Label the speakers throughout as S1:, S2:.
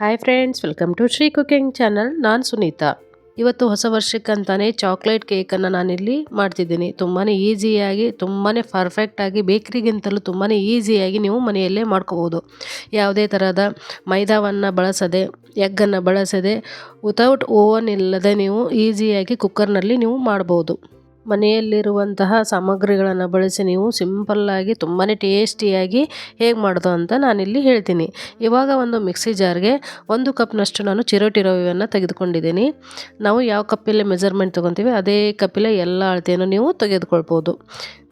S1: Hi friends, welcome to Shri cooking channel. ನಾನು ಸುನೀತಾ. ಇವತ್ತು ಹೊಸ ವರ್ಷಕ್ಕಂತಾನೆ ಚಾಕ್ಲೇಟ್ ಕೇಕನ್ನು ನಾನಿಲ್ಲಿ ಮಾಡ್ತಿದ್ದೀನಿ. ತುಂಬಾ ಈಸಿಯಾಗಿ, ತುಂಬಾ ಪರ್ಫೆಕ್ಟಾಗಿ, ಬೇಕ್ರಿಗಿಂತಲೂ ತುಂಬಾ ಈಸಿಯಾಗಿ ನೀವು ಮನೆಯಲ್ಲೇ ಮಾಡ್ಕೋಬೋದು. ಯಾವುದೇ ಥರದ ಮೈದಾವನ್ನು ಬಳಸದೆ, ಎಗ್ಗನ್ನು ಬಳಸದೆ, ವಿತೌಟ್ ಓವನ್ ಇಲ್ಲದೆ ನೀವು ಈಸಿಯಾಗಿ ಕುಕ್ಕರ್ನಲ್ಲಿ ನೀವು ಮಾಡ್ಬೋದು. ಮನೆಯಲ್ಲಿರುವಂತಹ ಸಾಮಗ್ರಿಗಳನ್ನು ಬಳಸಿ ನೀವು ಸಿಂಪಲ್ಲಾಗಿ ತುಂಬಾ ಟೇಸ್ಟಿಯಾಗಿ ಹೇಗೆ ಮಾಡೋದು ಅಂತ ನಾನಿಲ್ಲಿ ಹೇಳ್ತೀನಿ. ಇವಾಗ ಒಂದು ಮಿಕ್ಸಿ ಜಾರ್ಗೆ 1 ಕಪ್ನಷ್ಟು ನಾನು ಚಿರೋಟಿ ರವೆಯನ್ನು ತೆಗೆದುಕೊಂಡಿದ್ದೀನಿ. ನಾವು ಯಾವ ಕಪ್ಪಲ್ಲಿ ಮೆಜರ್ಮೆಂಟ್ ತೊಗೊತೀವಿ ಅದೇ ಕಪ್ಪಲ್ಲೇ ಎಲ್ಲ ಅಳತೆಯನ್ನು ನೀವು ತೆಗೆದುಕೊಳ್ಬೋದು.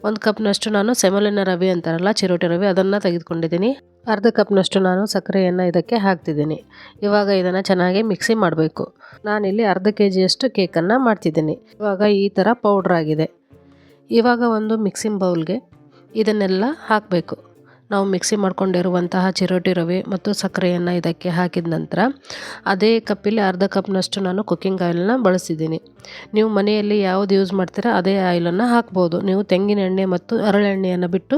S1: 1 ಕಪ್ನಷ್ಟು ನಾನು ಸೆಮಲಿನ ರವೆ ಅಂತಾರಲ್ಲ, ಚಿರೋಟಿ ರವೆ, ಅದನ್ನು ತೆಗೆದುಕೊಂಡಿದ್ದೀನಿ. ಅರ್ಧ ಕಪ್ನಷ್ಟು ನಾನು ಸಕ್ಕರೆಯನ್ನು ಇದಕ್ಕೆ ಹಾಕ್ತಿದ್ದೀನಿ. ಇವಾಗ ಇದನ್ನು ಚೆನ್ನಾಗಿ ಮಿಕ್ಸಿ ಮಾಡಬೇಕು. ನಾನಿಲ್ಲಿ ಅರ್ಧ ಕೆಜಿಯಷ್ಟು ಕೇಕನ್ನು ಮಾಡ್ತಿದ್ದೀನಿ. ಇವಾಗ ಈ ಥರ ಪೌಡ್ರ್ ಆಗಿದೆ. ಇವಾಗ ಒಂದು ಮಿಕ್ಸಿಂಗ್ ಬೌಲ್ಗೆ ಇದನ್ನೆಲ್ಲ ಹಾಕಬೇಕು. ನಾವು ಮಿಕ್ಸಿ ಮಾಡ್ಕೊಂಡಿರುವಂತಹ ಚಿರೋಟಿ ರವೆ ಮತ್ತು ಸಕ್ಕರೆಯನ್ನು ಇದಕ್ಕೆ ಹಾಕಿದ ನಂತರ ಅದೇ ಕಪ್ಪಲ್ಲಿ ಅರ್ಧ ಕಪ್ನಷ್ಟು ನಾನು ಕುಕ್ಕಿಂಗ್ ಆಯಿಲನ್ನು ಬಳಸಿದ್ದೀನಿ. ನೀವು ಮನೆಯಲ್ಲಿ ಯಾವುದು ಯೂಸ್ ಮಾಡ್ತೀರಾ ಅದೇ ಆಯಿಲನ್ನು ಹಾಕ್ಬೋದು. ನೀವು ತೆಂಗಿನ ಎಣ್ಣೆ ಮತ್ತು ಹರಳೆಣ್ಣೆಯನ್ನು ಬಿಟ್ಟು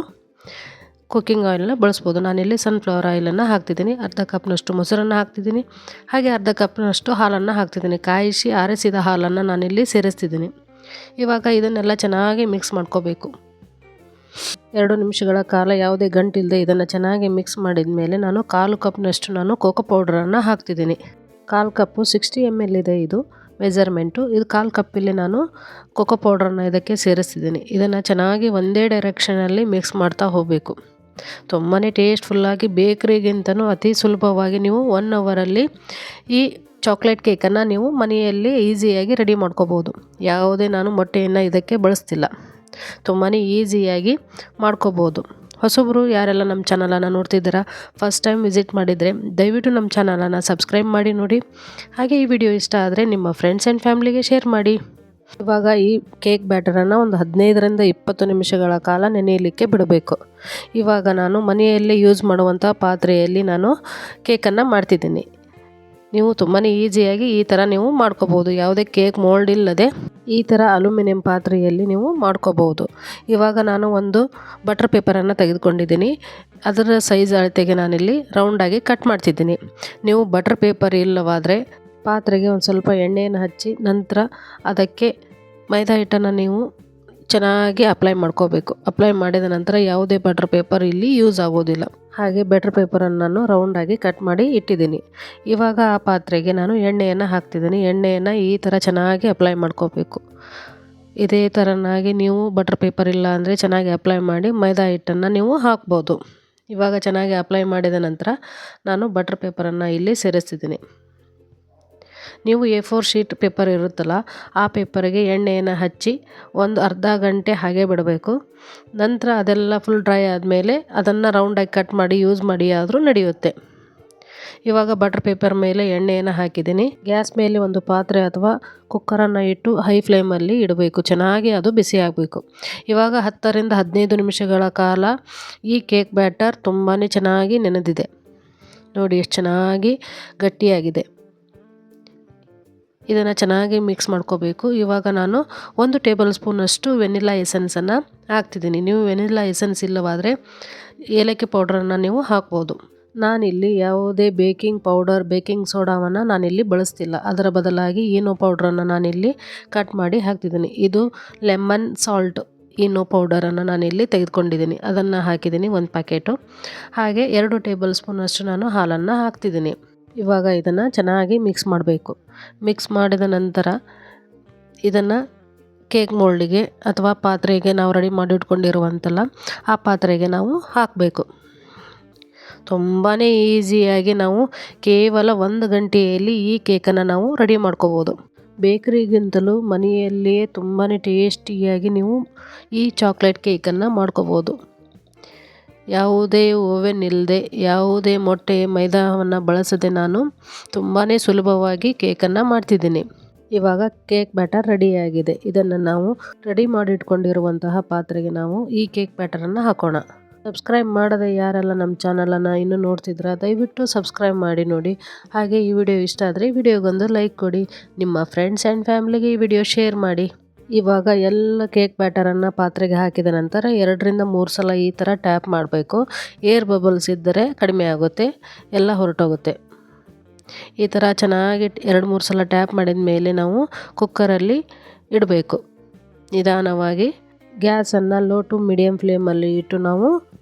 S1: ಕುಕ್ಕಿಂಗ್ ಆಯಿಲನ್ನ ಬಳಸ್ಬೋದು. ನಾನಿಲ್ಲಿ ಸನ್ಫ್ಲವರ್ ಆಯಿಲನ್ನು ಹಾಕ್ತಿದ್ದೀನಿ. ಅರ್ಧ ಕಪ್ನಷ್ಟು ಮೊಸರನ್ನು ಹಾಕ್ತಿದ್ದೀನಿ. ಹಾಗೆ ಅರ್ಧ ಕಪ್ನಷ್ಟು ಹಾಲನ್ನು ಹಾಕ್ತಿದ್ದೀನಿ. ಕಾಯಿಸಿ ಆರಿಸಿದ ಹಾಲನ್ನು ನಾನಿಲ್ಲಿ ಸೇರಿಸ್ತಿದ್ದೀನಿ. ಇವಾಗ ಇದನ್ನೆಲ್ಲ ಚೆನ್ನಾಗಿ ಮಿಕ್ಸ್ ಮಾಡ್ಕೋಬೇಕು. 2 ನಿಮಿಷಗಳ ಕಾಲ ಯಾವುದೇ ಗಂಟಿಲ್ಲದೆ ಇದನ್ನು ಚೆನ್ನಾಗಿ ಮಿಕ್ಸ್ ಮಾಡಿದ ಮೇಲೆ ನಾನು 1/4 ಕಪ್ನಷ್ಟು ನಾನು ಕೋಕೋ ಪೌಡ್ರನ್ನು ಹಾಕ್ತಿದ್ದೀನಿ. 1/4 ಕಪ್ಪು 60 ml ಇದೆ ಇದು ಮೆಜರ್ಮೆಂಟು. ಇದು 1/4 ಕಪ್ಪಲ್ಲಿ ನಾನು ಕೋಕೋ ಪೌಡ್ರನ್ನು ಇದಕ್ಕೆ ಸೇರಿಸ್ತಿದ್ದೀನಿ. ಇದನ್ನು ಚೆನ್ನಾಗಿ ಒಂದೇ ಡೈರೆಕ್ಷನಲ್ಲಿ ಮಿಕ್ಸ್ ಮಾಡ್ತಾ ಹೋಗಬೇಕು. ತುಂಬಾ ಟೇಸ್ಟ್ಫುಲ್ಲಾಗಿ, ಬೇಕ್ರಿಗಿಂತನೂ ಅತಿ ಸುಲಭವಾಗಿ ನೀವು 1 ಅವರಲ್ಲಿ ಈ ಚಾಕ್ಲೇಟ್ ಕೇಕನ್ನು ನೀವು ಮನೆಯಲ್ಲಿ ಈಸಿಯಾಗಿ ರೆಡಿ ಮಾಡ್ಕೋಬೋದು. ಯಾವುದೇ ನಾನು ಮೊಟ್ಟೆಯನ್ನು ಇದಕ್ಕೆ ಬಳಸ್ತಿಲ್ಲ. ತುಂಬಾ ಈಸಿಯಾಗಿ ಮಾಡ್ಕೋಬೋದು. ಹೊಸಬರು ಯಾರೆಲ್ಲ ನಮ್ಮ ಚಾನಲನ್ನು ನೋಡ್ತಿದ್ದೀರಾ, ಫಸ್ಟ್ ಟೈಮ್ ವಿಸಿಟ್ ಮಾಡಿದರೆ ದಯವಿಟ್ಟು ನಮ್ಮ ಚಾನಲನ್ನು ಸಬ್ಸ್ಕ್ರೈಬ್ ಮಾಡಿ ನೋಡಿ. ಹಾಗೆ ಈ ವಿಡಿಯೋ ಇಷ್ಟ ಆದರೆ ನಿಮ್ಮ ಫ್ರೆಂಡ್ಸ್ ಆ್ಯಂಡ್ ಫ್ಯಾಮ್ಲಿಗೆ ಶೇರ್ ಮಾಡಿ. ಇವಾಗ ಈ ಕೇಕ್ ಬ್ಯಾಟರನ್ನು ಒಂದು 15ರಿಂದ 20 ನಿಮಿಷಗಳ ಕಾಲ ನೆನೆಯಲಿಕ್ಕೆ ಬಿಡಬೇಕು. ಇವಾಗ ನಾನು ಮನೆಯಲ್ಲೇ ಯೂಸ್ ಮಾಡುವಂಥ ಪಾತ್ರೆಯಲ್ಲಿ ನಾನು ಕೇಕನ್ನು ಮಾಡ್ತಿದ್ದೀನಿ. ನೀವು ತುಂಬಾ ಈಸಿಯಾಗಿ ಈ ಥರ ನೀವು ಮಾಡ್ಕೋಬೋದು. ಯಾವುದೇ ಕೇಕ್ ಮೋಲ್ಡ್ ಇಲ್ಲದೆ ಈ ಥರ ಅಲ್ಯೂಮಿನಿಯಂ ಪಾತ್ರೆಯಲ್ಲಿ ನೀವು ಮಾಡ್ಕೋಬೋದು. ಇವಾಗ ನಾನು ಒಂದು ಬಟರ್ ಪೇಪರನ್ನು ತೆಗೆದುಕೊಂಡಿದ್ದೀನಿ. ಅದರ ಸೈಜ್ ಅಳತೆಗೆ ನಾನಿಲ್ಲಿ ರೌಂಡಾಗಿ ಕಟ್ ಮಾಡ್ತಿದ್ದೀನಿ. ನೀವು ಬಟರ್ ಪೇಪರ್ ಇಲ್ಲವಾದರೆ ಪಾತ್ರೆಗೆ ಒಂದು ಸ್ವಲ್ಪ ಎಣ್ಣೆಯನ್ನು ಹಚ್ಚಿ ನಂತರ ಅದಕ್ಕೆ ಮೈದಾ ಹಿಟ್ಟನ್ನು ನೀವು ಚೆನ್ನಾಗಿ ಅಪ್ಲೈ ಮಾಡ್ಕೋಬೇಕು. ಅಪ್ಲೈ ಮಾಡಿದ ನಂತರ ಯಾವುದೇ ಬಟರ್ ಪೇಪರ್ ಇಲ್ಲಿ ಯೂಸ್ ಆಗೋದಿಲ್ಲ. ಹಾಗೆ ಬಟರ್ ಪೇಪರನ್ನು ನಾನು ರೌಂಡಾಗಿ ಕಟ್ ಮಾಡಿ ಇಟ್ಟಿದ್ದೀನಿ. ಇವಾಗ ಆ ಪಾತ್ರೆಗೆ ನಾನು ಎಣ್ಣೆಯನ್ನು ಹಾಕ್ತಿದ್ದೀನಿ. ಎಣ್ಣೆಯನ್ನು ಈ ಥರ ಚೆನ್ನಾಗಿ ಅಪ್ಲೈ ಮಾಡ್ಕೋಬೇಕು. ಇದೇ ಥರನಾಗಿ ನೀವು ಬಟರ್ ಪೇಪರ್ ಇಲ್ಲ ಅಂದರೆ ಚೆನ್ನಾಗಿ ಅಪ್ಲೈ ಮಾಡಿ ಮೈದಾ ಹಿಟ್ಟನ್ನು ನೀವು ಹಾಕ್ಬೋದು. ಇವಾಗ ಚೆನ್ನಾಗಿ ಅಪ್ಲೈ ಮಾಡಿದ ನಂತರ ನಾನು ಬಟರ್ ಪೇಪರನ್ನು ಇಲ್ಲಿ ಸೇರಿಸ್ತಿದ್ದೀನಿ. ನೀವು A4 ಶೀಟ್ ಪೇಪರ್ ಇರುತ್ತಲ್ಲ, ಆ ಪೇಪರಿಗೆ ಎಣ್ಣೆಯನ್ನು ಹಚ್ಚಿ ಒಂದು ಅರ್ಧ ಗಂಟೆ ಹಾಗೆ ಬಿಡಬೇಕು. ನಂತರ ಅದೆಲ್ಲ ಫುಲ್ ಡ್ರೈ ಆದಮೇಲೆ ಅದನ್ನು ರೌಂಡಾಗಿ ಕಟ್ ಮಾಡಿ ಯೂಸ್ ಮಾಡಿ ಆದರೂ ನಡೆಯುತ್ತೆ. ಇವಾಗ ಬಟರ್ ಪೇಪರ್ ಮೇಲೆ ಎಣ್ಣೆಯನ್ನು ಹಾಕಿದ್ದೀನಿ. ಗ್ಯಾಸ್ ಮೇಲೆ ಒಂದು ಪಾತ್ರೆ ಅಥವಾ ಕುಕ್ಕರನ್ನು ಇಟ್ಟು ಹೈ ಫ್ಲೇಮಲ್ಲಿ ಇಡಬೇಕು. ಚೆನ್ನಾಗಿ ಅದು ಬಿಸಿ ಆಗಬೇಕು. ಇವಾಗ 10ರಿಂದ 15 ನಿಮಿಷಗಳ ಕಾಲ ಈ ಕೇಕ್ ಬ್ಯಾಟರ್ ತುಂಬಾ ಚೆನ್ನಾಗಿ ನೆನೆದಿದೆ. ನೋಡಿ ಎಷ್ಟು ಚೆನ್ನಾಗಿ ಗಟ್ಟಿಯಾಗಿದೆ. ಇದನ್ನು ಚೆನ್ನಾಗಿ ಮಿಕ್ಸ್ ಮಾಡ್ಕೋಬೇಕು. ಇವಾಗ ನಾನು 1 ಟೇಬಲ್ ಸ್ಪೂನಷ್ಟು ವೆನಿಲಾ ಎಸೆನ್ಸನ್ನು ಹಾಕ್ತಿದ್ದೀನಿ. ನೀವು ವೆನಿಲಾ ಎಸೆನ್ಸ್ ಇಲ್ಲವಾದರೆ ಏಲಕ್ಕಿ ಪೌಡ್ರನ್ನು ನೀವು ಹಾಕ್ಬೋದು. ನಾನಿಲ್ಲಿ ಯಾವುದೇ ಬೇಕಿಂಗ್ ಪೌಡರ್, ಬೇಕಿಂಗ್ ಸೋಡಾವನ್ನು ನಾನಿಲ್ಲಿ ಬಳಸ್ತಿಲ್ಲ. ಅದರ ಬದಲಾಗಿ ಈನೋ ಪೌಡ್ರನ್ನು ನಾನಿಲ್ಲಿ ಕಟ್ ಮಾಡಿ ಹಾಕ್ತಿದ್ದೀನಿ. ಇದು ಲೆಮನ್ ಸಾಲ್ಟ್ ಈನೋ ಪೌಡರನ್ನು ನಾನಿಲ್ಲಿ ತೆಗೆದುಕೊಂಡಿದ್ದೀನಿ. ಅದನ್ನು ಹಾಕಿದ್ದೀನಿ 1 ಪ್ಯಾಕೆಟು. ಹಾಗೆ 2 ಟೇಬಲ್ ಸ್ಪೂನಷ್ಟು ನಾನು ಹಾಲನ್ನು ಹಾಕ್ತಿದ್ದೀನಿ. ಇವಾಗ ಇದನ್ನು ಚೆನ್ನಾಗಿ ಮಿಕ್ಸ್ ಮಾಡಬೇಕು. ಮಿಕ್ಸ್ ಮಾಡಿದ ನಂತರ ಇದನ್ನು ಕೇಕ್ ಮೋಲ್ಡಿಗೆ ಅಥವಾ ಪಾತ್ರೆಗೆ, ನಾವು ರೆಡಿ ಮಾಡಿ ಇಟ್ಕೊಂಡಿರುವಂತಲ್ಲ ಆ ಪಾತ್ರೆಗೆ ನಾವು ಹಾಕಬೇಕು. ತುಂಬಾ ಈಸಿಯಾಗಿ ನಾವು ಕೇವಲ 1 ಗಂಟೆಯಲ್ಲಿ ಈ ಕೇಕನ್ನು ನಾವು ರೆಡಿ ಮಾಡ್ಕೋಬೋದು. ಬೇಕರಿಗಿಂತಲೂ ಮನೆಯಲ್ಲಿಯೇ ತುಂಬಾ ಟೇಸ್ಟಿಯಾಗಿ ನೀವು ಈ ಚಾಕ್ಲೇಟ್ ಕೇಕನ್ನು ಮಾಡ್ಕೋಬೋದು. ಯಾವುದೇ ಓವೆನ್ ಇಲ್ಲದೆ, ಯಾವುದೇ ಮೊಟ್ಟೆ ಮೈದಾವನ್ನು ಬಳಸದೆ ನಾನು ತುಂಬಾ ಸುಲಭವಾಗಿ ಕೇಕನ್ನು ಮಾಡ್ತಿದ್ದೀನಿ. ಇವಾಗ ಕೇಕ್ ಬ್ಯಾಟರ್ ರೆಡಿಯಾಗಿದೆ. ಇದನ್ನು ನಾವು ರೆಡಿ ಮಾಡಿ ಇಟ್ಕೊಂಡಿರುವಂತಹ ಪಾತ್ರೆಗೆ ನಾವು ಈ ಕೇಕ್ ಬ್ಯಾಟರನ್ನು ಹಾಕೋಣ. ಸಬ್ಸ್ಕ್ರೈಬ್ ಮಾಡದೆ ಯಾರೆಲ್ಲ ನಮ್ಮ ಚಾನಲನ್ನು ಇನ್ನೂ ನೋಡ್ತಿದ್ದೀರಾ ದಯವಿಟ್ಟು ಸಬ್ಸ್ಕ್ರೈಬ್ ಮಾಡಿ ನೋಡಿ. ಹಾಗೆ ಈ ವಿಡಿಯೋ ಇಷ್ಟ ಆದರೆ ವಿಡಿಯೋಗೊಂದು ಲೈಕ್ ಕೊಡಿ. ನಿಮ್ಮ ಫ್ರೆಂಡ್ಸ್ ಆ್ಯಂಡ್ ಫ್ಯಾಮ್ಲಿಗೆ ಈ ವಿಡಿಯೋ ಶೇರ್ ಮಾಡಿ. ಇವಾಗ ಎಲ್ಲ ಕೇಕ್ ಬ್ಯಾಟರನ್ನು ಪಾತ್ರೆಗೆ ಹಾಕಿದ ನಂತರ 2ರಿಂದ 3 ಸಲ ಈ ಥರ ಟ್ಯಾಪ್ ಮಾಡಬೇಕು. ಏರ್ ಬಬಲ್ಸ್ ಇದ್ದರೆ ಕಡಿಮೆ ಆಗುತ್ತೆ, ಎಲ್ಲ ಹೊರಟೋಗುತ್ತೆ. ಈ ಥರ ಚೆನ್ನಾಗಿ 2-3 ಸಲ ಟ್ಯಾಪ್ ಮಾಡಿದ ಮೇಲೆ ನಾವು ಕುಕ್ಕರಲ್ಲಿ ಇಡಬೇಕು. ನಿಧಾನವಾಗಿ ಗ್ಯಾಸನ್ನು ಲೋ ಟು ಮೀಡಿಯಮ್ ಫ್ಲೇಮಲ್ಲಿ ಇಟ್ಟು ನಾವು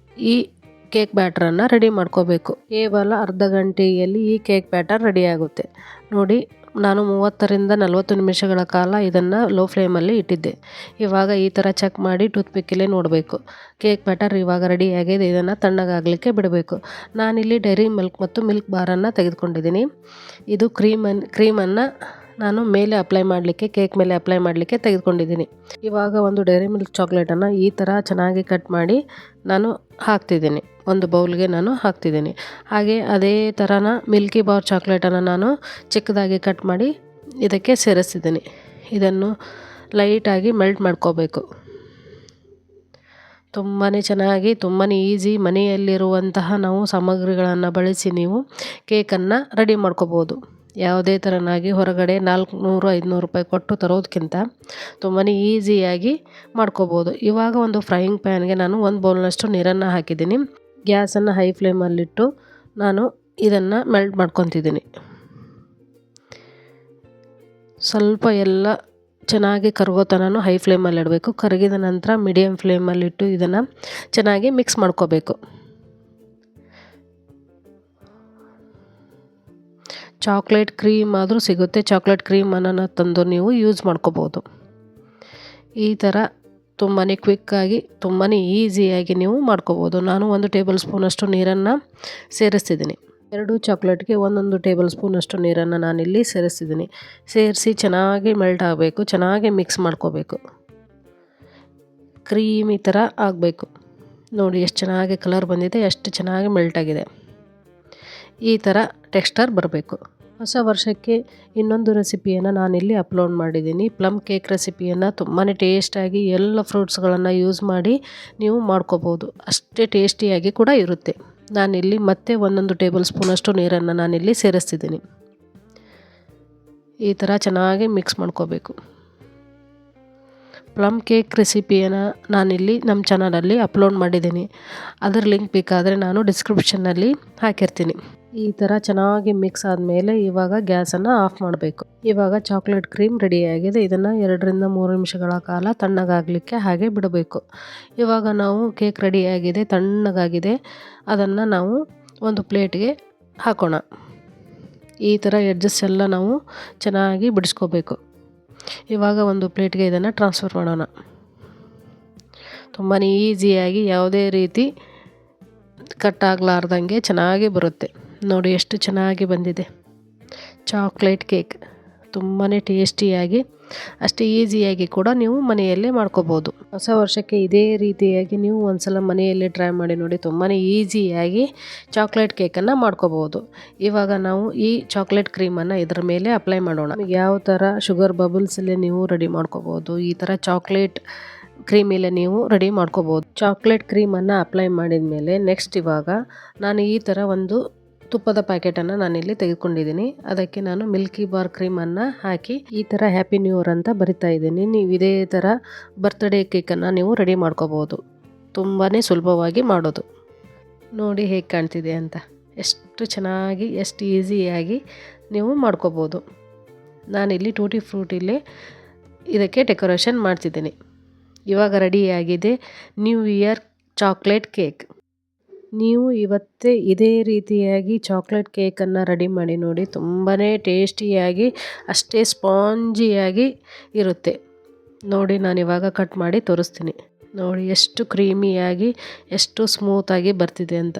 S1: ಈ ಕೇಕ್ ಬ್ಯಾಟರನ್ನು ರೆಡಿ ಮಾಡ್ಕೋಬೇಕು. ಕೇವಲ ಅರ್ಧ ಗಂಟೆಯಲ್ಲಿ ಈ ಕೇಕ್ ಬ್ಯಾಟರ್ ರೆಡಿ ಆಗುತ್ತೆ. ನೋಡಿ, ನಾನು 30ರಿಂದ 40 ನಿಮಿಷಗಳ ಕಾಲ ಇದನ್ನು ಲೋ ಫ್ಲೇಮಲ್ಲಿ ಇಟ್ಟಿದ್ದೆ. ಇವಾಗ ಈ ಥರ ಚೆಕ್ ಮಾಡಿ ಟೂತ್ಪಿಕ್ಕಲ್ಲೇ ನೋಡಬೇಕು. ಕೇಕ್ ಬ್ಯಾಟರ್ ಇವಾಗ ರೆಡಿಯಾಗಿದೆ. ಇದನ್ನು ತಣ್ಣಗಾಗಲಿಕ್ಕೆ ಬಿಡಬೇಕು. ನಾನಿಲ್ಲಿ ಡೈರಿ ಮಿಲ್ಕ್ ಮತ್ತು ಮಿಲ್ಕ್ ಬಾರನ್ನು ತೆಗೆದುಕೊಂಡಿದ್ದೀನಿ. ಇದು ಕ್ರೀಮನ್ನು ನಾನು ಮೇಲೆ ಅಪ್ಲೈ ಮಾಡಲಿಕ್ಕೆ, ಕೇಕ್ ಮೇಲೆ ಅಪ್ಲೈ ಮಾಡಲಿಕ್ಕೆ ತೆಗೆದುಕೊಂಡಿದ್ದೀನಿ. ಇವಾಗ ಒಂದು ಡೈರಿ ಮಿಲ್ಕ್ ಚಾಕ್ಲೇಟನ್ನು ಈ ಥರ ಚೆನ್ನಾಗಿ ಕಟ್ ಮಾಡಿ ನಾನು ಹಾಕ್ತಿದ್ದೀನಿ. ಒಂದು ಬೌಲ್ಗೆ ನಾನು ಹಾಕ್ತಿದ್ದೀನಿ. ಹಾಗೆ ಅದೇ ಥರನ ಮಿಲ್ಕಿ ಬಾರ್ ಚಾಕ್ಲೇಟನ್ನು ನಾನು ಚಿಕ್ಕದಾಗಿ ಕಟ್ ಮಾಡಿ ಇದಕ್ಕೆ ಸೇರಿಸ್ತಿದ್ದೀನಿ. ಇದನ್ನು ಲೈಟಾಗಿ ಮೆಲ್ಟ್ ಮಾಡ್ಕೋಬೇಕು. ತುಂಬಾ ಚೆನ್ನಾಗಿ, ತುಂಬಾ ಈಸಿ, ಮನೆಯಲ್ಲಿರುವಂತಹ ನಾವು ಸಾಮಗ್ರಿಗಳನ್ನು ಬಳಸಿ ನೀವು ಕೇಕನ್ನು ರೆಡಿ ಮಾಡ್ಕೋಬೋದು. ಯಾವುದೇ ಥರನಾಗಿ ಹೊರಗಡೆ 400-500 ರೂಪಾಯಿ ಕೊಟ್ಟು ತರೋದಕ್ಕಿಂತ ತುಂಬಾ ಈಸಿಯಾಗಿ ಮಾಡ್ಕೋಬೋದು. ಇವಾಗ ಒಂದು ಫ್ರೈಯಿಂಗ್ ಪ್ಯಾನ್ಗೆ ನಾನು 1 ಬೌಲ್ನಷ್ಟು ನೀರನ್ನು ಹಾಕಿದ್ದೀನಿ. ಗ್ಯಾಸನ್ನು ಹೈ ಫ್ಲೇಮಲ್ಲಿಟ್ಟು ನಾನು ಇದನ್ನು ಮೆಲ್ಟ್ ಮಾಡ್ಕೊತಿದ್ದೀನಿ. ಸ್ವಲ್ಪ ಎಲ್ಲ ಚೆನ್ನಾಗಿ ಕರಗೋ ತನಕ ಹೈ ಫ್ಲೇಮಲ್ಲಿ ಇಡಬೇಕು. ಕರಗಿದ ನಂತರ ಮೀಡಿಯಮ್ ಫ್ಲೇಮಲ್ಲಿಟ್ಟು ಇದನ್ನು ಚೆನ್ನಾಗಿ ಮಿಕ್ಸ್ ಮಾಡ್ಕೋಬೇಕು. ಚಾಕ್ಲೇಟ್ ಕ್ರೀಮ್ ಆದರೂ ಸಿಗುತ್ತೆ. ಚಾಕ್ಲೇಟ್ ಕ್ರೀಮನ್ನು ತಂದು ನೀವು ಯೂಸ್ ಮಾಡ್ಕೋಬೋದು. ಈ ಥರ ತುಂಬಾ ಕ್ವಿಕ್ಕಾಗಿ, ತುಂಬಾ ಈಸಿಯಾಗಿ ನೀವು ಮಾಡ್ಕೋಬೋದು. ನಾನು 1 ಟೇಬಲ್ ಸ್ಪೂನಷ್ಟು ನೀರನ್ನು ಸೇರಿಸ್ತಿದ್ದೀನಿ. 2 ಚಾಕ್ಲೇಟ್ಗೆ 1 ಟೇಬಲ್ ಸ್ಪೂನಷ್ಟು ನೀರನ್ನು ನಾನಿಲ್ಲಿ ಸೇರಿಸ್ತಿದ್ದೀನಿ. ಸೇರಿಸಿ ಚೆನ್ನಾಗಿ ಮೆಲ್ಟ್ ಆಗಬೇಕು. ಚೆನ್ನಾಗಿ ಮಿಕ್ಸ್ ಮಾಡ್ಕೋಬೇಕು. ಕ್ರೀಮ್ ಈ ಥರ ಆಗಬೇಕು. ನೋಡಿ ಎಷ್ಟು ಚೆನ್ನಾಗಿ ಕಲರ್ ಬಂದಿದೆ, ಎಷ್ಟು ಚೆನ್ನಾಗಿ ಮೆಲ್ಟ್ ಆಗಿದೆ. ಈ ಥರ ಟೆಕ್ಸ್ಚರ್ ಬರಬೇಕು. ಹೊಸ ವರ್ಷಕ್ಕೆ ಇನ್ನೊಂದು ರೆಸಿಪಿಯನ್ನು ನಾನಿಲ್ಲಿ ಅಪ್ಲೋಡ್ ಮಾಡಿದ್ದೀನಿ. ಪ್ಲಮ್ ಕೇಕ್ ರೆಸಿಪಿಯನ್ನು ತುಂಬಾ ಟೇಸ್ಟಾಗಿ ಎಲ್ಲ ಫ್ರೂಟ್ಸ್ಗಳನ್ನು ಯೂಸ್ ಮಾಡಿ ನೀವು ಮಾಡ್ಕೋಬೋದು. ಅಷ್ಟೇ ಟೇಸ್ಟಿಯಾಗಿ ಕೂಡ ಇರುತ್ತೆ. ನಾನಿಲ್ಲಿ ಮತ್ತೆ 1 ಟೇಬಲ್ ಸ್ಪೂನಷ್ಟು ನೀರನ್ನು ನಾನಿಲ್ಲಿ ಸೇರಿಸ್ತಿದ್ದೀನಿ. ಈ ಥರ ಚೆನ್ನಾಗಿ ಮಿಕ್ಸ್ ಮಾಡ್ಕೋಬೇಕು. ಪ್ಲಮ್ ಕೇಕ್ ರೆಸಿಪಿಯನ್ನು ನಾನಿಲ್ಲಿ ನಮ್ಮ ಚಾನಲಲ್ಲಿ ಅಪ್ಲೋಡ್ ಮಾಡಿದ್ದೀನಿ. ಅದರ ಲಿಂಕ್ ಬೇಕಾದರೆ ನಾನು ಡಿಸ್ಕ್ರಿಪ್ಷನ್ನಲ್ಲಿ ಹಾಕಿರ್ತೀನಿ. ಈ ಥರ ಚೆನ್ನಾಗಿ ಮಿಕ್ಸ್ ಆದಮೇಲೆ ಇವಾಗ ಗ್ಯಾಸನ್ನು ಆಫ್ ಮಾಡಬೇಕು. ಇವಾಗ ಚಾಕ್ಲೇಟ್ ಕ್ರೀಮ್ ರೆಡಿಯಾಗಿದೆ. ಇದನ್ನು 2-3 ನಿಮಿಷಗಳ ಕಾಲ ತಣ್ಣಗಾಗಲಿಕ್ಕೆ ಹಾಗೆ ಬಿಡಬೇಕು. ಇವಾಗ ನಾವು ಕೇಕ್ ರೆಡಿಯಾಗಿದೆ, ತಣ್ಣಗಾಗಿದೆ. ಅದನ್ನು ನಾವು ಒಂದು ಪ್ಲೇಟ್ಗೆ ಹಾಕೋಣ. ಈ ಥರ ಎಡ್ಜಸ್ ಎಲ್ಲ ನಾವು ಚೆನ್ನಾಗಿ ಬಿಡಿಸ್ಕೋಬೇಕು. ಇವಾಗ ಒಂದು ಪ್ಲೇಟ್ಗೆ ಇದನ್ನು ಟ್ರಾನ್ಸ್ಫರ್ ಮಾಡೋಣ. ತುಂಬಾ ಈಸಿಯಾಗಿ, ಯಾವುದೇ ರೀತಿ ಕಟ್ ಆಗಲಾರ್ದಂಗೆ ಚೆನ್ನಾಗಿ ಬರುತ್ತೆ. ನೋಡಿ ಎಷ್ಟು ಚೆನ್ನಾಗಿ ಬಂದಿದೆ ಚಾಕ್ಲೇಟ್ ಕೇಕ್. ತುಂಬಾ ಟೇಸ್ಟಿಯಾಗಿ, ಅಷ್ಟೇ ಈಸಿಯಾಗಿ ಕೂಡ ನೀವು ಮನೆಯಲ್ಲೇ ಮಾಡ್ಕೋಬೋದು. ಹೊಸ ವರ್ಷಕ್ಕೆ ಇದೇ ರೀತಿಯಾಗಿ ನೀವು ಒಂದ್ಸಲ ಮನೆಯಲ್ಲೇ ಟ್ರೈ ಮಾಡಿ ನೋಡಿ. ತುಂಬಾ ಈಸಿಯಾಗಿ ಚಾಕ್ಲೇಟ್ ಕೇಕನ್ನು ಮಾಡ್ಕೋಬೋದು. ಇವಾಗ ನಾವು ಈ ಚಾಕ್ಲೇಟ್ ಕ್ರೀಮನ್ನು ಇದರ ಮೇಲೆ ಅಪ್ಲೈ ಮಾಡೋಣ. ಯಾವ ಥರ ಶುಗರ್ ಬಬಲ್ಸಲ್ಲೇ ನೀವು ರೆಡಿ ಮಾಡ್ಕೋಬೋದು. ಈ ಥರ ಚಾಕ್ಲೇಟ್ ಕ್ರೀಮಲ್ಲೇ ನೀವು ರೆಡಿ ಮಾಡ್ಕೋಬೋದು. ಚಾಕ್ಲೇಟ್ ಕ್ರೀಮನ್ನು ಅಪ್ಲೈ ಮಾಡಿದ ಮೇಲೆ ನೆಕ್ಸ್ಟ್ ಇವಾಗ ನಾನು ಈ ಥರ ಒಂದು ತುಪ್ಪದ ಪ್ಯಾಕೆಟನ್ನು ನಾನಿಲ್ಲಿ ತೆಗೆದುಕೊಂಡಿದ್ದೀನಿ. ಅದಕ್ಕೆ ನಾನು ಮಿಲ್ಕಿ ಬಾರ್ ಕ್ರೀಮನ್ನು ಹಾಕಿ ಈ ಥರ ಹ್ಯಾಪಿ ನ್ಯೂ ಇಯರ್ ಅಂತ ಬರಿತಾ ಇದ್ದೀನಿ. ನೀವು ಇದೇ ಥರ ಬರ್ತ್ಡೇ ಕೇಕನ್ನು ನೀವು ರೆಡಿ ಮಾಡ್ಕೋಬೋದು. ತುಂಬಾ ಸುಲಭವಾಗಿ ಮಾಡೋದು. ನೋಡಿ ಹೇಗೆ ಕಾಣ್ತಿದೆ ಅಂತ. ಎಷ್ಟು ಚೆನ್ನಾಗಿ, ಎಷ್ಟು ಈಸಿಯಾಗಿ ನೀವು ಮಾಡ್ಕೋಬೋದು. ನಾನಿಲ್ಲಿ ಟೂಟಿ ಫ್ರೂಟಿಲೇ ಇದಕ್ಕೆ ಡೆಕೋರೇಷನ್ ಮಾಡ್ತಿದ್ದೀನಿ. ಇವಾಗ ರೆಡಿಯಾಗಿದೆ ನ್ಯೂ ಇಯರ್ ಚಾಕ್ಲೇಟ್ ಕೇಕ್. ನೀವು ಇವತ್ತೇ ಇದೇ ರೀತಿಯಾಗಿ ಚಾಕ್ಲೇಟ್ ಕೇಕನ್ನು ರೆಡಿ ಮಾಡಿ ನೋಡಿ. ತುಂಬಾ ಟೇಸ್ಟಿಯಾಗಿ, ಅಷ್ಟೇ ಸ್ಪಾಂಜಿಯಾಗಿ ಇರುತ್ತೆ. ನೋಡಿ, ನಾನಿವಾಗ ಕಟ್ ಮಾಡಿ ತೋರಿಸ್ತೀನಿ. ನೋಡಿ ಎಷ್ಟು ಕ್ರೀಮಿಯಾಗಿ, ಎಷ್ಟು ಸ್ಮೂತಾಗಿ ಬರ್ತಿದೆ ಅಂತ.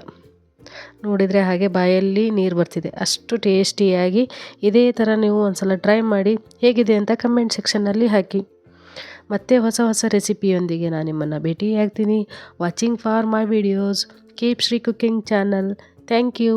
S1: ನೋಡಿದರೆ ಹಾಗೆ ಬಾಯಲ್ಲಿ ನೀರು ಬರ್ತಿದೆ. ಅಷ್ಟು ಟೇಸ್ಟಿಯಾಗಿ. ಇದೇ ಥರ ನೀವು ಒಂದ್ಸಲ ಟ್ರೈ ಮಾಡಿ. ಹೇಗಿದೆ ಅಂತ ಕಮೆಂಟ್ ಸೆಕ್ಷನ್ನಲ್ಲಿ ಹಾಕಿ. ಮತ್ತೆ ಹೊಸ ಹೊಸ ರೆಸಿಪಿಯೊಂದಿಗೆ ನಾನು ನಿಮ್ಮನ್ನು ಭೇಟಿಯಾಗ್ತೀನಿ. Watching for my videos. Keep Shri Cooking channel. Thank you.